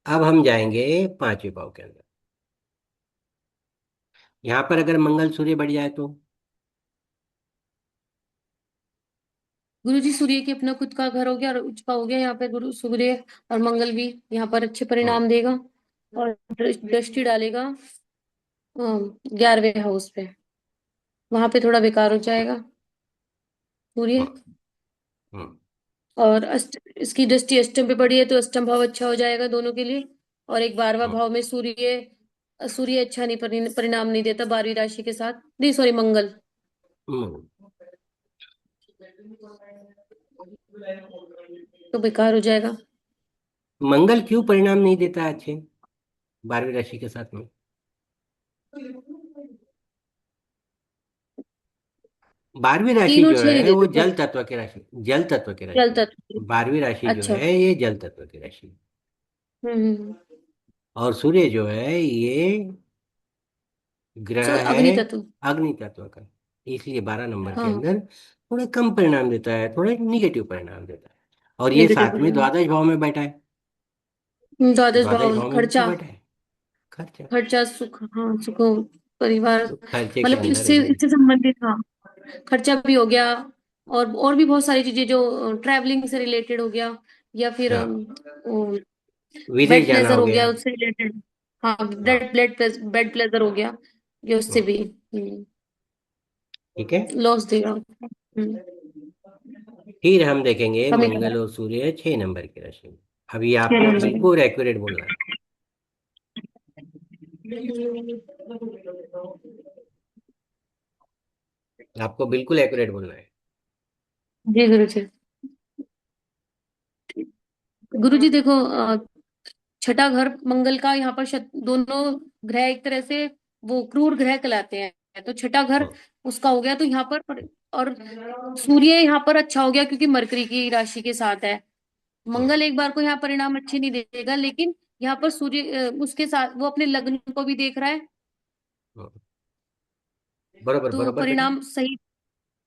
अब हम जाएंगे पांचवें भाव के अंदर। यहाँ पर अगर मंगल सूर्य बढ़ जाए तो। गुरु जी, सूर्य की अपना खुद का घर हो गया और उसका हो गया, यहाँ पे गुरु सूर्य और मंगल भी यहाँ पर अच्छे हम्म। परिणाम देगा। और दृष्टि डालेगा 11वें हाउस पे, वहां पे थोड़ा बेकार हो जाएगा सूर्य। हम्म। हम्म। और इसकी दृष्टि अष्टम पे पड़ी है, तो अष्टम भाव अच्छा हो जाएगा दोनों के लिए। और एक 12वां हम्म। भाव में सूर्य, सूर्य अच्छा नहीं परिणाम नहीं देता 12वीं राशि के साथ, नहीं सॉरी मंगल। हम्म। तो बेकार हो जाएगा। मंगल क्यों परिणाम नहीं देता है अच्छे 12वीं राशि के साथ में? 12वीं राशि तीन और जो छह नहीं है वो देते थे। जल तत्व की राशि, जल तत्व की जल राशि है। तत्व। 12वीं राशि जो अच्छा। है ये जल तत्व की राशि है। हम्म। और सूर्य जो है ये ग्रह है अग्नि तत्व। अग्नि तत्व का। इसलिए 12 नंबर के हाँ। अंदर थोड़ा कम परिणाम देता है, थोड़ा निगेटिव परिणाम देता है। और ये नेगेटिव साथ में परिणाम। द्वादश भाव में बैठा है। द्वादश द्वादश भाव भाव में भी तो खर्चा। बैठा है। खर्चा। खर्चा सुख, हाँ सुख, परिवार, तो खर्चे के मतलब अंदर इससे है। इससे संबंधित, हाँ। खर्चा भी हो गया। और भी बहुत सारी चीजें जो ट्रैवलिंग से रिलेटेड हो गया, या फिर हाँ, विदेश बेड जाना प्लेजर हो हो गया। गया उससे रिलेटेड। हाँ, हाँ। बेड प्लेजर हो गया, ये उससे हम्म। भी ठीक है। लॉस देगा। फिर हम देखेंगे कमी करा। मंगल और सूर्य 6 नंबर की राशि में। अभी छह आपको नंबर बिल्कुल एक्यूरेट बोलना है। आपको बिल्कुल एक्यूरेट बोलना है। जी गुरु जी। गुरु जी देखो, छठा घर मंगल का यहाँ पर दोनों ग्रह एक तरह से वो क्रूर ग्रह कहलाते हैं, तो छठा घर हम्म। उसका हो गया, तो यहाँ पर और सूर्य यहाँ पर अच्छा हो गया क्योंकि मरकरी की राशि के साथ है। हम्म। मंगल एक बार को यहाँ परिणाम अच्छे नहीं देगा, लेकिन यहाँ पर सूर्य उसके साथ वो अपने लग्न को भी देख रहा है, हम्म। बरोबर तो बरोबर बेटा।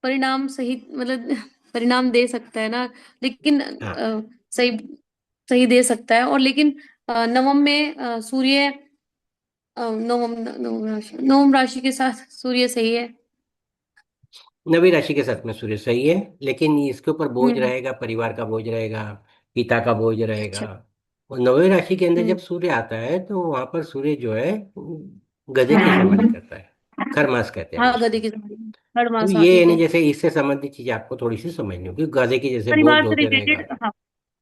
परिणाम सही मतलब परिणाम दे सकता है ना, लेकिन हाँ। सही सही दे सकता है। और लेकिन नवम में सूर्य, नवम राशि के साथ सूर्य सही है। नवी राशि के साथ में सूर्य सही है, लेकिन इसके ऊपर बोझ हम्म। रहेगा, परिवार का बोझ रहेगा, पिता का बोझ रहेगा। अच्छा। और नवी राशि के अंदर जब हम्म। सूर्य आता है तो वहां पर सूर्य जो है गधे की सवारी करता है। खरमास कहते हैं हम हाँ, गधे उसको। की सवारी, थर्ड तो मास, हाँ ये ठीक यानी है। जैसे इससे संबंधित चीजें आपको थोड़ी सी समझनी होगी, गधे की जैसे बोझ परिवार से ढोते रहेगा। रिलेटेड, हाँ।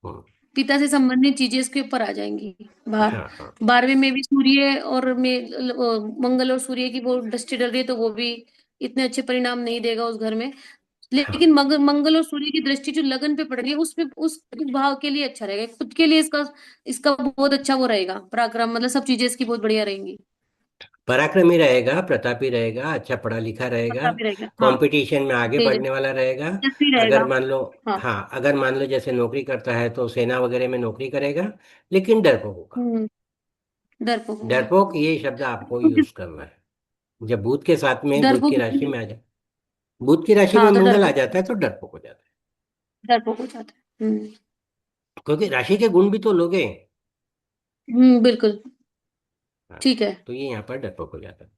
हम्म। पिता से संबंधित चीजें इसके ऊपर आ जाएंगी बाहर। हाँ हाँ 12वें में भी सूर्य और मंगल और सूर्य की वो दृष्टि डल रही है, तो वो भी इतने अच्छे परिणाम नहीं देगा उस घर में। लेकिन हाँ। मंगल और सूर्य की दृष्टि जो लगन पे पड़ रही है, उसमें उस भाव के लिए अच्छा रहेगा, खुद के लिए इसका इसका बहुत अच्छा वो रहेगा, पराक्रम, मतलब सब चीजें इसकी बहुत बढ़िया रहेंगी। पराक्रमी रहेगा, प्रतापी रहेगा, अच्छा पढ़ा लिखा रहेगा, पता भी रहेगा, हाँ। कंपटीशन में आगे तेजस बढ़ने वाला रहेगा। तेजस्वी अगर रहेगा। मान लो, हाँ। हाँ अगर मान लो जैसे नौकरी करता है तो सेना वगैरह में नौकरी करेगा, लेकिन डरपोक होगा। हम्म। डरपोक होगा। डरपोक ये शब्द आपको तो यूज करना है जब बुध के साथ में, बुध की डरपोक राशि में आ जाए। बुध की राशि में हाँ, तो मंगल आ डरपोक, जाता है तो डरपोक हो जाता डरपोक हो जाता है। है, क्योंकि राशि के गुण भी तो लोगे। बिल्कुल। हाँ। ठीक है। तो ये यहाँ पर डरपोक हो जाता है।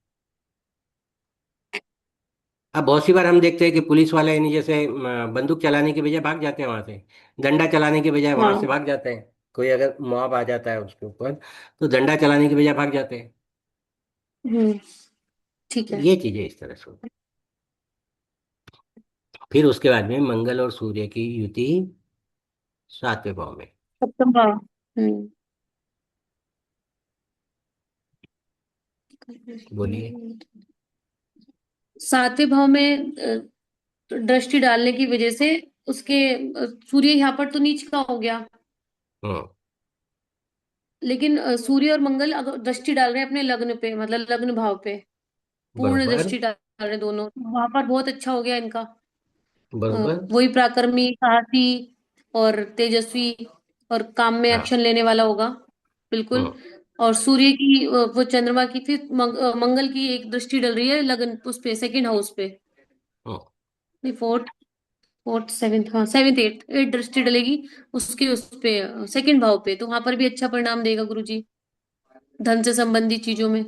अब बहुत सी बार हम देखते हैं कि पुलिस वाले यानी जैसे बंदूक चलाने के बजाय भाग जाते हैं वहां से, डंडा चलाने के बजाय वहां से हाँ। भाग जाते हैं। कोई अगर मॉब आ जाता है उसके ऊपर तो डंडा चलाने के बजाय भाग जाते हैं। हम्म। ठीक तो है। ये चीजें इस तरह से होती हैं। फिर उसके बाद में मंगल और सूर्य की युति 7वें भाव में। सप्तम भाव। हम्म। बोलिए। 7वें भाव में दृष्टि डालने की वजह से उसके सूर्य यहाँ पर तो नीच का हो गया, हम्म। लेकिन सूर्य और मंगल अगर दृष्टि डाल रहे हैं अपने लग्न पे, मतलब लग्न भाव पे, पूर्ण बरोबर। दृष्टि डाल रहे हैं दोनों, तो वहां पर बहुत अच्छा हो गया इनका। बरोबर। वही पराक्रमी, साहसी और तेजस्वी और काम में हाँ। एक्शन लेने वाला होगा, बिल्कुल। हम्म। और सूर्य की वो चंद्रमा की फिर मंगल की एक दृष्टि डल रही है लगन उस पे, सेकंड हाउस पे, हम्म। नहीं फोर्थ, फोर्थ सेवेंथ, हाँ सेवेंथ एट, एट दृष्टि डलेगी उसके उस पे सेकंड भाव पे, तो वहां पर भी अच्छा परिणाम देगा गुरुजी, धन से संबंधित चीजों में।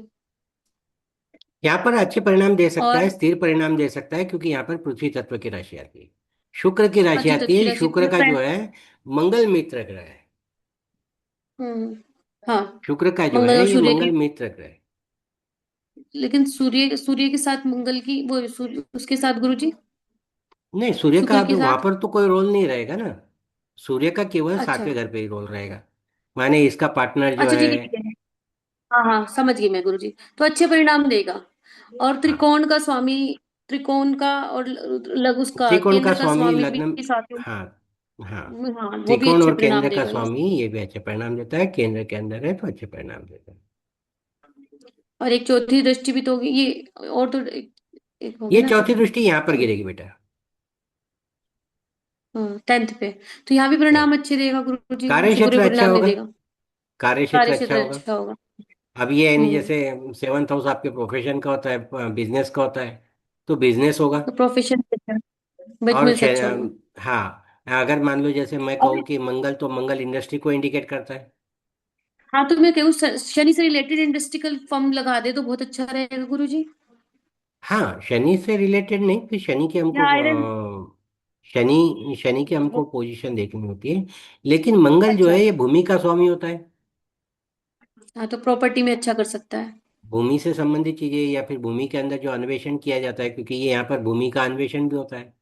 यहाँ पर अच्छे परिणाम दे सकता है, और स्थिर परिणाम दे सकता है, क्योंकि यहाँ पर पृथ्वी तत्व की राशि आती है, शुक्र की राशि पति आती तत्व की है। राशि शुक्र में का जो फ्रेंड। है मंगल मित्र ग्रह है। हम्म। हाँ। शुक्र का जो मंगल है और ये सूर्य की, मंगल मित्र ग्रह है। लेकिन सूर्य सूर्य के साथ मंगल की वो उसके साथ गुरुजी, नहीं, सूर्य का शुक्र अब के वहां साथ। पर तो कोई रोल नहीं रहेगा ना। सूर्य का केवल अच्छा। 7वें घर पे ही रोल रहेगा। माने इसका पार्टनर जो अच्छा है। ठीक है ठीक है। हाँ हाँ समझ गई मैं गुरुजी, तो अच्छे परिणाम देगा। और हाँ, त्रिकोण का स्वामी, त्रिकोण का और लघु उसका त्रिकोण का केंद्र का स्वामी स्वामी भी लग्न। साथ में। हाँ, हाँ, हाँ वो भी त्रिकोण अच्छे और परिणाम केंद्र का देगा ये। स्वामी ये भी अच्छे परिणाम देता है, केंद्र के अंदर है तो अच्छे परिणाम देता है। और एक चौथी दृष्टि भी तो होगी ये, और तो एक होगा ये ना। चौथी दृष्टि यहाँ पर गिरेगी बेटा। टेंथ पे, तो यहाँ भी परिणाम अच्छे देगा गुरु जी, कार्य बुरे क्षेत्र अच्छा परिणाम नहीं होगा। देगा। कार्य क्षेत्र कार्य अच्छा क्षेत्र होगा। अच्छा होगा। अब ये है नहीं, हम्म। जैसे 7th हाउस आपके प्रोफेशन का होता है, बिजनेस का होता है, तो बिजनेस होगा। तो प्रोफेशन अच्छा, और बिजनेस अच्छा होगा। हाँ, अगर मान लो जैसे मैं और कहूँ कि मंगल, तो मंगल इंडस्ट्री को इंडिकेट करता है। हाँ, तो मैं कहूँ शनि से रिलेटेड इंडस्ट्रियल फर्म लगा दे तो बहुत अच्छा रहेगा गुरु जी। हाँ, शनि से रिलेटेड नहीं, फिर शनि के हमको या आयरन। शनि शनि की हमको वो पोजीशन देखनी होती है। लेकिन मंगल जो अच्छा। है ये भूमि का स्वामी होता है। हाँ तो प्रॉपर्टी में अच्छा कर सकता है। भूमि से संबंधित चीजें या फिर भूमि के अंदर जो अन्वेषण किया जाता है, क्योंकि ये यहाँ पर भूमि का अन्वेषण भी होता है।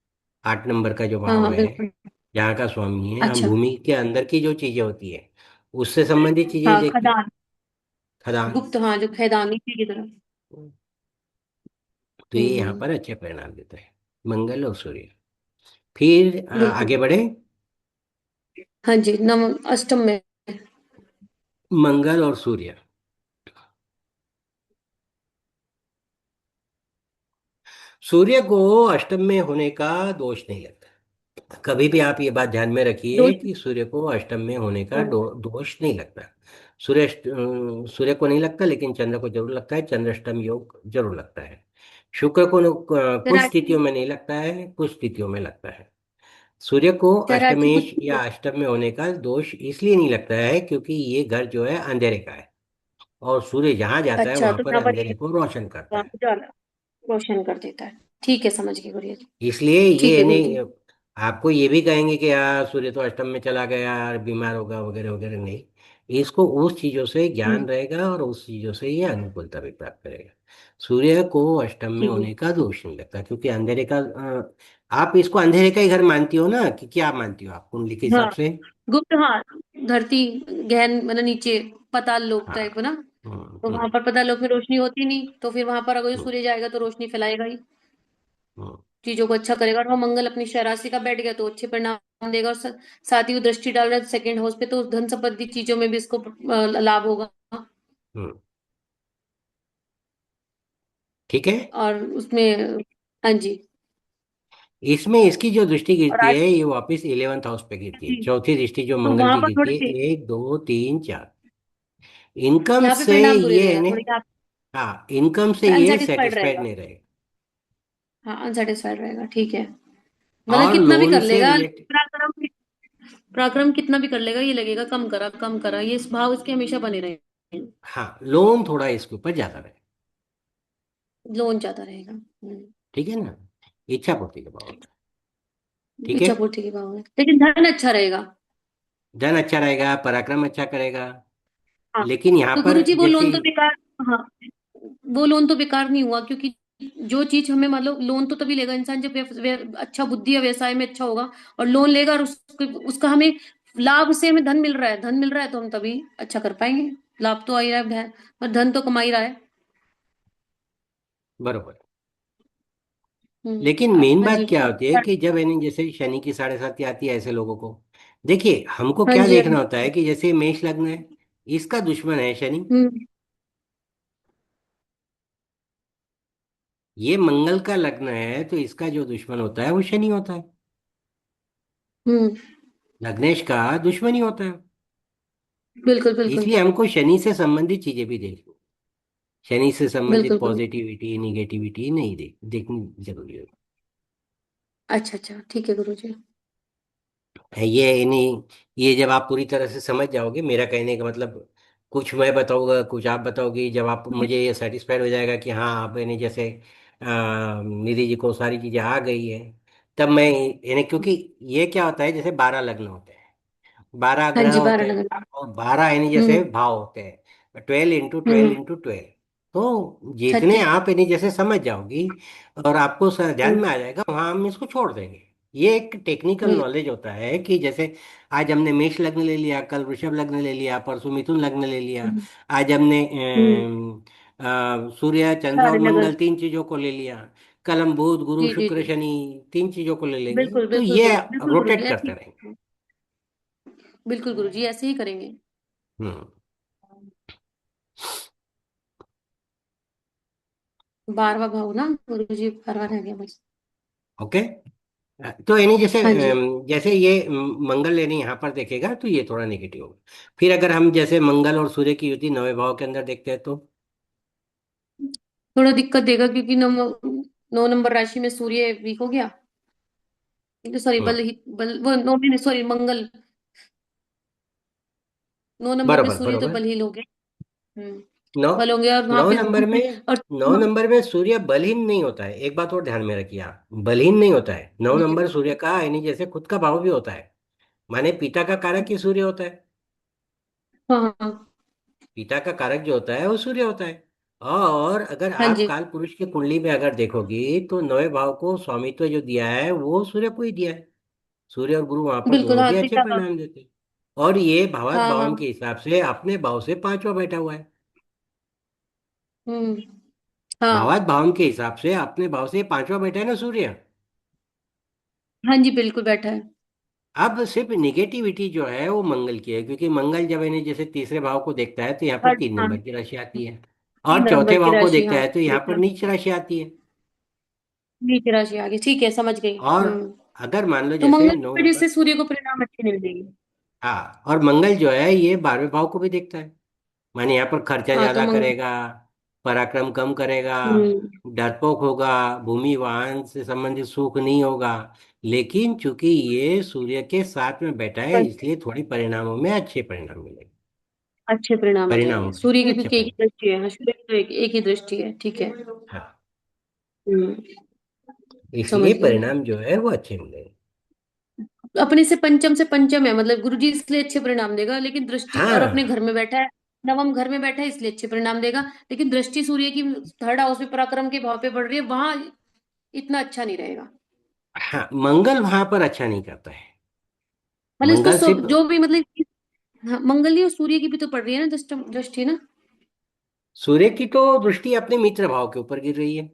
8 नंबर का जो हाँ भाव हाँ है, बिल्कुल। जहाँ का स्वामी है, हम अच्छा। भूमि के अंदर की जो चीजें होती है उससे संबंधित चीजें हाँ देखते हैं। खदान, खदान। गुप्त, हाँ जो खैदानी की तरह। तो ये यहाँ हम्म। पर अच्छे परिणाम देता है, मंगल और सूर्य। फिर बिल्कुल। आगे बढ़े। हाँ जी, नव अष्टम में। मंगल और सूर्य। सूर्य को अष्टम में होने का दोष नहीं लगता। कभी भी आप ये बात ध्यान में रखिए दोष। कि सूर्य को अष्टम में होने का हाँ। दोष नहीं लगता। सूर्य को नहीं लगता, लेकिन चंद्र को जरूर लगता है, चंद्राष्टम योग जरूर लगता है। शुक्र को कुछ शरारती। स्थितियों में नहीं लगता है, कुछ स्थितियों में लगता है। सूर्य को शरारती अष्टमेश बुद्धि या को। अष्टम में होने का दोष इसलिए नहीं लगता है क्योंकि ये घर जो है अंधेरे का है, और सूर्य जहां जाता है अच्छा, वहां तो पर यहाँ पर अंधेरे ये को रोशन करता है। उजाला रोशन कर देता है। ठीक है, समझ गई गुड़िया जी। इसलिए ठीक ये है गुरु जी। नहीं, आपको ये भी कहेंगे कि यार सूर्य तो अष्टम में चला गया यार, बीमार होगा वगैरह वगैरह, नहीं। इसको उस चीजों से हम्म। ज्ञान रहेगा और उस चीजों से ये अनुकूलता भी प्राप्त करेगा। सूर्य को अष्टम में ठीक है। होने का दोष नहीं लगता, क्योंकि अंधेरे का आप इसको अंधेरे का ही घर मानती हो ना, कि क्या मानती हो आप कुंडली के हिसाब हाँ से। गुप्त, हाँ धरती, गहन मतलब नीचे, पाताल लोक हाँ। टाइप ना। हम्म, तो वहां हम्म, पर पाताल लोक में रोशनी होती नहीं, तो फिर वहां पर अगर हम्म, सूर्य जाएगा तो रोशनी फैलाएगा ही, हम्म, चीजों को अच्छा करेगा। और वहाँ मंगल अपनी राशि का बैठ गया तो अच्छे परिणाम देगा। और साथ ही वो दृष्टि डाल रहा है सेकंड हाउस पे, तो धन संपत्ति चीजों में भी इसको लाभ होगा। हम्म। ठीक है। और उसमें, हाँ जी। इसमें इसकी जो दृष्टि और गिरती आज है ये वापस 11th हाउस पे गिरती है, जी, चौथी दृष्टि जो तो मंगल वहां की पर गिरती थोड़ी सी है, 1 2 3 4। इनकम यहाँ पे से परिणाम बुरे ये देगा, ने थोड़ी यहाँ हाँ, इनकम से पे ये अनसेटिस्फाइड सेटिस्फाइड रहेगा। नहीं रहेगा। हाँ अनसेटिस्फाइड रहेगा, ठीक है। मतलब और कितना भी लोन कर से लेगा, रिलेटेड। पराक्रम, पराक्रम कितना भी कर लेगा, ये लगेगा कम करा कम करा, ये इस भाव इसके हमेशा बने रहे। हाँ, लोन थोड़ा इसके ऊपर ज्यादा रहे। लोन ज्यादा रहेगा। ठीक है ना। इच्छा पूर्ति का भाव होता है। ठीक है। इच्छा पूर्ति के भाव में, लेकिन धन अच्छा रहेगा। धन अच्छा रहेगा, पराक्रम अच्छा करेगा। हाँ। लेकिन यहाँ तो पर गुरुजी वो जैसे। लोन तो बेकार, हाँ वो लोन तो बेकार नहीं हुआ, क्योंकि जो चीज हमें मतलब लोन तो तभी लेगा इंसान जब अच्छा बुद्धि या व्यवसाय में अच्छा होगा, और लोन लेगा और उसका हमें लाभ से हमें धन मिल रहा है, धन मिल रहा है तो हम तभी अच्छा कर पाएंगे। लाभ तो आ ही रहा है, पर धन तो कमा ही रहा है। बरोबर। लेकिन मेन हाँ बात जी। क्या होती है कि जब यानी जैसे शनि की 7.5 आती है ऐसे लोगों को, देखिए हमको हाँ क्या जी। हाँ देखना जी। होता है कि जैसे मेष लग्न है, इसका दुश्मन है शनि। हम्म। ये मंगल का लग्न है तो इसका जो दुश्मन होता है वो शनि होता है। हम्म। लग्नेश का दुश्मन ही होता है। बिल्कुल बिल्कुल। इसलिए हमको शनि से संबंधित चीजें भी देखनी, शनि से संबंधित बिल्कुल बिल्कुल। पॉजिटिविटी निगेटिविटी नहीं देखनी जरूरी है। अच्छा अच्छा, ठीक है गुरुजी। ये नहीं, ये जब आप पूरी तरह से समझ जाओगे, मेरा कहने का मतलब, कुछ मैं बताऊंगा कुछ आप बताओगे, जब आप मुझे ये सेटिस्फाइड हो जाएगा कि हाँ आप यानी जैसे निधि जी को सारी चीजें आ गई है, तब मैं यानी, क्योंकि ये क्या होता है, जैसे 12 लग्न होते हैं, 12 हाँ ग्रह जी, होते 12 हैं, लगन। और 12 यानी जैसे हम्म भाव होते हैं, 12 × 12 हम्म। × 12। तो अच्छा जितने आप यानी जैसे समझ जाओगी और आपको ध्यान हम्म में आ जाएगा, वहां हम इसको छोड़ देंगे। ये एक टेक्निकल हम्म नॉलेज होता है कि जैसे आज हमने मेष लग्न ले लिया, कल वृषभ लग्न ले लिया, परसों मिथुन लग्न ले लिया, हम्म आज हमने हम्म। सूर्य चंद्र और सारे लगन। मंगल तीन चीजों को ले लिया, कल हम बुध गुरु जी जी शुक्र जी। शनि तीन चीजों को ले लेंगे, बिल्कुल तो बिल्कुल ये गुरु, बिल्कुल गुरु जी रोटेट ऐसे करते रहेंगे। ही। बिल्कुल गुरु जी, ऐसे ही करेंगे। हम्म। 12वां भाव ना गुरु जी, 12वां रह गया बस। ओके। तो यानी जैसे हाँ जी। जैसे ये मंगल यानी यहाँ पर देखेगा तो ये थोड़ा नेगेटिव होगा। फिर अगर हम जैसे मंगल और सूर्य की युति 9वें भाव के अंदर देखते हैं तो। थोड़ा दिक्कत देगा क्योंकि 9 नंबर राशि में सूर्य वीक हो गया। सॉरी, हम्म। बल ही बल, वो नौ नहीं, सॉरी मंगल। 9 नंबर में बरोबर सूर्य तो बरोबर। बल ही लोगे। हम्म। नौ बल होंगे और वहां नौ पे नंबर में और 9 नंबर में सूर्य बलहीन नहीं होता है, एक बात और ध्यान में रखिए आप, बलहीन नहीं होता है। नौ जी। नंबर सूर्य का यानी जैसे खुद का भाव भी होता है, माने पिता का कारक ही सूर्य होता है। हाँ हाँ। पिता का कारक जो होता है वो सूर्य होता है। और अगर हाँ आप जी। काल पुरुष की कुंडली में अगर देखोगी तो 9वें भाव को स्वामित्व जो दिया है वो सूर्य को ही दिया है। सूर्य और गुरु वहां पर बिल्कुल दोनों हाँ, भी अच्छे पिता का। परिणाम देते हैं। और ये भावात हाँ हाँ। भावन के हिसाब से अपने भाव से पांचवा बैठा हुआ है। हम्म। हाँ भावात भावन के हिसाब से अपने भाव से पांचवा बैठा है ना सूर्य। हाँ जी, बिल्कुल बैठा है। अब सिर्फ निगेटिविटी जो है वो मंगल की है, क्योंकि मंगल जब इन्हें जैसे तीसरे भाव को देखता है तो यहाँ पर थर्ड, तीन हाँ। नंबर की राशि आती है, 3 और नंबर चौथे की भाव को राशि, देखता हाँ। है तो यहाँ पर देखना। नीच राशि आती है। नीच राशि आ गई, ठीक है, समझ गई। और अगर मान लो तो जैसे मंगल नौ की वजह नंबर से सूर्य को परिणाम अच्छे नहीं मिलेगी। हाँ, और मंगल जो है ये 12वें भाव को भी देखता है, माने यहाँ पर खर्चा हाँ तो ज्यादा मंगल। करेगा, पराक्रम कम करेगा, हम्म। डरपोक होगा, भूमि वाहन से संबंधित सुख नहीं होगा। लेकिन चूंकि ये सूर्य के साथ में बैठा है, बस इसलिए थोड़ी परिणामों में अच्छे परिणाम मिलेंगे। अच्छे परिणाम आ परिणाम जाएंगे सूर्य में की, अच्छे क्योंकि एक परिणाम। ही दृष्टि है। हाँ, सूर्य की तो एक ही दृष्टि है, ठीक है। हाँ, हम्म। इसलिए समझ गई। परिणाम जो है वो अच्छे मिलेंगे। अपने से पंचम है, मतलब गुरु जी इसलिए अच्छे परिणाम देगा, लेकिन दृष्टि, और अपने हाँ घर में बैठा है, नवम घर में बैठा है इसलिए अच्छे परिणाम देगा। लेकिन दृष्टि सूर्य की 3rd हाउस में पराक्रम के भाव पे पड़ रही है, वहां इतना अच्छा नहीं रहेगा। हाँ, मंगल वहां पर अच्छा नहीं करता है। मतलब इसको मंगल सिर्फ, जो भी मतलब, हाँ, मंगल नहीं और सूर्य की भी तो पड़ रही है ना दृष्टि ना। सूर्य की तो दृष्टि अपने मित्र भाव के ऊपर गिर रही है,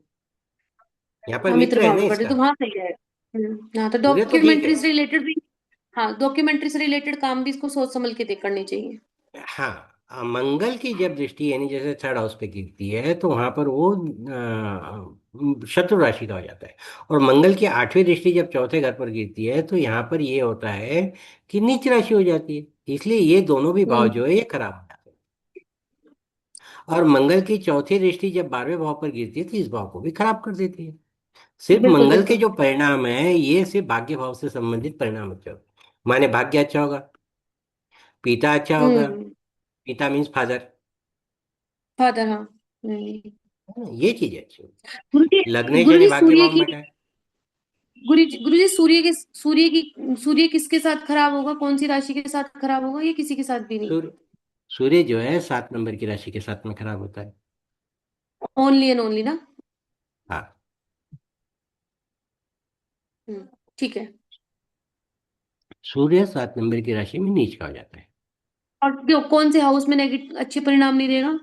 यहाँ पर हाँ, मित्र मित्र है भाव ना में पड़ रही है, इसका। तो वहां सही रहेगा। हाँ, तो सूर्य तो ठीक है। डॉक्यूमेंट्री से रिलेटेड भी। हाँ, डॉक्यूमेंट्री से रिलेटेड काम भी इसको सोच समझ के करनी चाहिए। हाँ, मंगल की जब दृष्टि यानी जैसे 3rd हाउस पे गिरती है तो वहां पर वो शत्रु राशि का हो जाता है। और मंगल की 8वीं दृष्टि जब चौथे घर पर गिरती है तो यहाँ पर ये होता है कि नीच राशि हो जाती है, इसलिए ये दोनों भी भाव हम्म। जो है ये खराब हो जाते हैं। और मंगल की चौथी दृष्टि जब 12वें भाव पर गिरती है तो इस भाव को भी खराब कर देती है। सिर्फ बिल्कुल मंगल के बिल्कुल। जो परिणाम है ये सिर्फ भाग्य भाव से संबंधित परिणाम अच्छे होते हैं, माने भाग्य अच्छा होगा, पिता अच्छा होगा, हम्म। पिता मीन्स फादर, फादर, हाँ। हम्म। ये चीज अच्छी होगी। गुरु जी। लग्नेश गुरु यानी जी भाग्य सूर्य भाव में की बैठा है। गुरु जी सूर्य किसके साथ खराब होगा, कौन सी राशि के साथ खराब होगा, ये किसी के साथ भी नहीं। सूर्य सूर्य जो है 7 नंबर की राशि के साथ में खराब होता है। ओनली एंड ओनली ना। हाँ, ठीक है। सूर्य 7 नंबर की राशि में नीच का हो जाता है। और क्यों, कौन से हाउस में नेगेटिव अच्छे परिणाम नहीं देगा।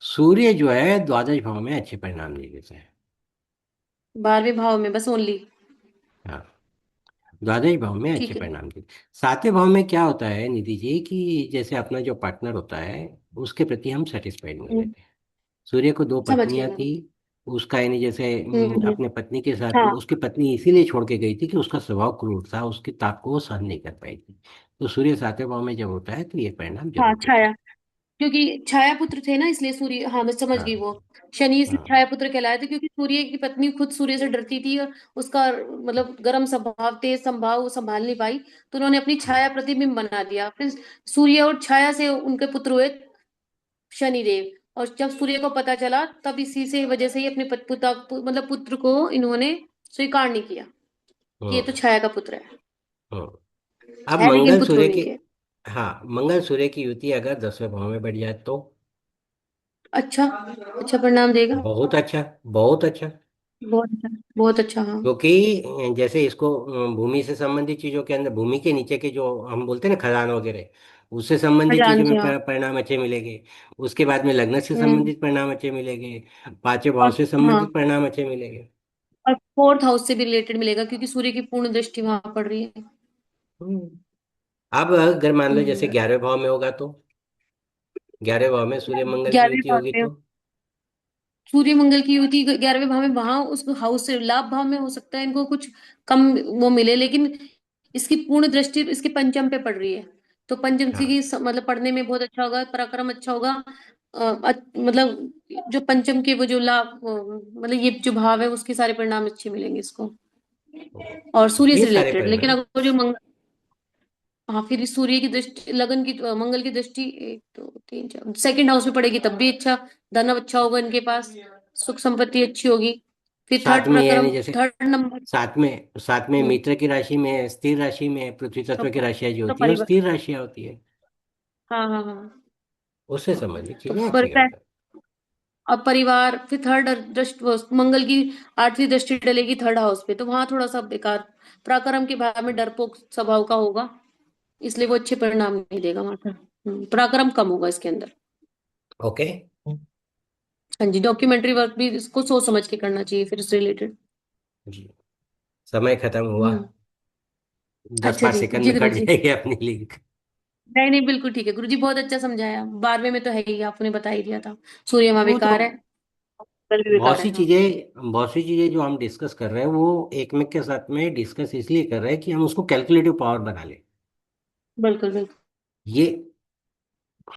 सूर्य जो है द्वादश भाव में अच्छे परिणाम नहीं देता है। 12वें भाव में बस ओनली। हाँ, द्वादश भाव में अच्छे ठीक है। परिणाम देते। 7वें भाव में क्या होता है निधि जी कि जैसे अपना जो पार्टनर होता है उसके प्रति हम सेटिस्फाइड नहीं हम्म, रहते। सूर्य को दो समझ गई पत्नियां मैं। थी, उसका यानी जैसे हम्म। अपने पत्नी के साथ में, हाँ उसकी पत्नी इसीलिए छोड़ के गई थी कि उसका स्वभाव क्रूर था, उसके ताप को वो सहन नहीं कर पाई थी। तो सूर्य 7वें भाव में जब होता है तो ये परिणाम हाँ, जरूर देता छाया। है। क्योंकि छाया पुत्र थे ना, इसलिए सूर्य, हाँ मैं समझ गई। हाँ वो शनि इसलिए हाँ। छाया पुत्र कहलाए थे क्योंकि सूर्य की पत्नी खुद सूर्य से डरती थी, और उसका मतलब गर्म स्वभाव, तेज स्वभाव वो संभाल नहीं पाई, तो उन्होंने अपनी हम्म, छाया प्रतिबिंब बना दिया। फिर सूर्य और छाया से उनके पुत्र हुए शनिदेव। और जब सूर्य को पता चला, तब इसी से वजह से ही अपने मतलब पुत्र को इन्होंने स्वीकार नहीं किया कि ये तो हम्म, छाया का पुत्र है। हम्म। अब है लेकिन मंगल पुत्र सूर्य उन्हीं की, के। हाँ, मंगल सूर्य की युति अगर 10वें भाव में बढ़ जाए तो अच्छा, अच्छा परिणाम देगा। बहुत अच्छा, बहुत अच्छा। बहुत अच्छा, बहुत अच्छा, हाँ। क्योंकि जैसे इसको भूमि से संबंधित चीजों के अंदर, भूमि के नीचे के जो हम बोलते हैं ना खदान वगैरह, उससे संबंधित खजान चीजों में से, हाँ। परिणाम अच्छे मिलेंगे। उसके बाद में लग्न से हम्म। संबंधित परिणाम अच्छे मिलेंगे। पांचवें भाव और से हाँ, संबंधित परिणाम अच्छे मिलेंगे। और फोर्थ हाउस से भी रिलेटेड मिलेगा क्योंकि सूर्य की पूर्ण दृष्टि वहां पड़ रही है। हम्म। अब अगर मान लो जैसे हम्म। 11वें भाव में होगा तो, 11वें भाव में सूर्य मंगल की 11वें युति भाव होगी में तो सूर्य मंगल की युति 11वें भाव में, वहां उस हाउस से लाभ भाव में हो सकता है इनको कुछ कम वो मिले, लेकिन इसकी पूर्ण दृष्टि इसके पंचम पे पड़ रही है। तो पंचम से हाँ। की मतलब पढ़ने में बहुत अच्छा होगा, पराक्रम अच्छा होगा। मतलब जो पंचम के वो जो लाभ, मतलब ये जो भाव है उसके सारे परिणाम अच्छे मिलेंगे इसको, और सूर्य ये से सारे रिलेटेड। लेकिन परिणाम। अगर जो मंगल, हाँ फिर इस सूर्य की दृष्टि, लगन की, मंगल की दृष्टि 1 2 3 4 सेकंड हाउस में पड़ेगी तब भी अच्छा। धन अच्छा होगा इनके पास, सुख संपत्ति अच्छी होगी। फिर साथ थर्ड में यानी प्रक्रम, जैसे थर्ड नंबर। साथ में हम्म। मित्र की राशि में, स्थिर राशि में पृथ्वी तो, तत्व की राशियां जो तो होती है वो परिवार, स्थिर राशियां होती है। हाँ हाँ हाँ। उससे संबंधित तो चीजें अच्छी पर करता है। अब परिवार, फिर थर्ड दृष्टि मंगल की 8वीं दृष्टि डलेगी थर्ड हाउस पे, तो वहां थोड़ा सा बेकार, पराक्रम के भाव में डरपोक स्वभाव का होगा, इसलिए वो अच्छे परिणाम नहीं देगा वहां पर। पराक्रम कम होगा इसके अंदर। ओके। हाँ जी, डॉक्यूमेंट्री वर्क भी इसको सोच समझ के करना चाहिए फिर इससे रिलेटेड। जी। समय खत्म हुआ। हम्म। 10 अच्छा बार जी सेकंड जी में गुरु कट जी। जाएगी अपनी लिंक। नहीं नहीं, बिल्कुल ठीक है गुरु जी, बहुत अच्छा समझाया। 12वें में तो है ही, आपने बता ही दिया था। सूर्य वहां वो तो बेकार है, कल भी बहुत बेकार सी है, हाँ। चीजें बहुत सी चीजें जो हम डिस्कस कर रहे हैं वो एक में के साथ में डिस्कस इसलिए कर रहे हैं कि हम उसको कैलकुलेटिव पावर बना लें। बिल्कुल बिल्कुल। ये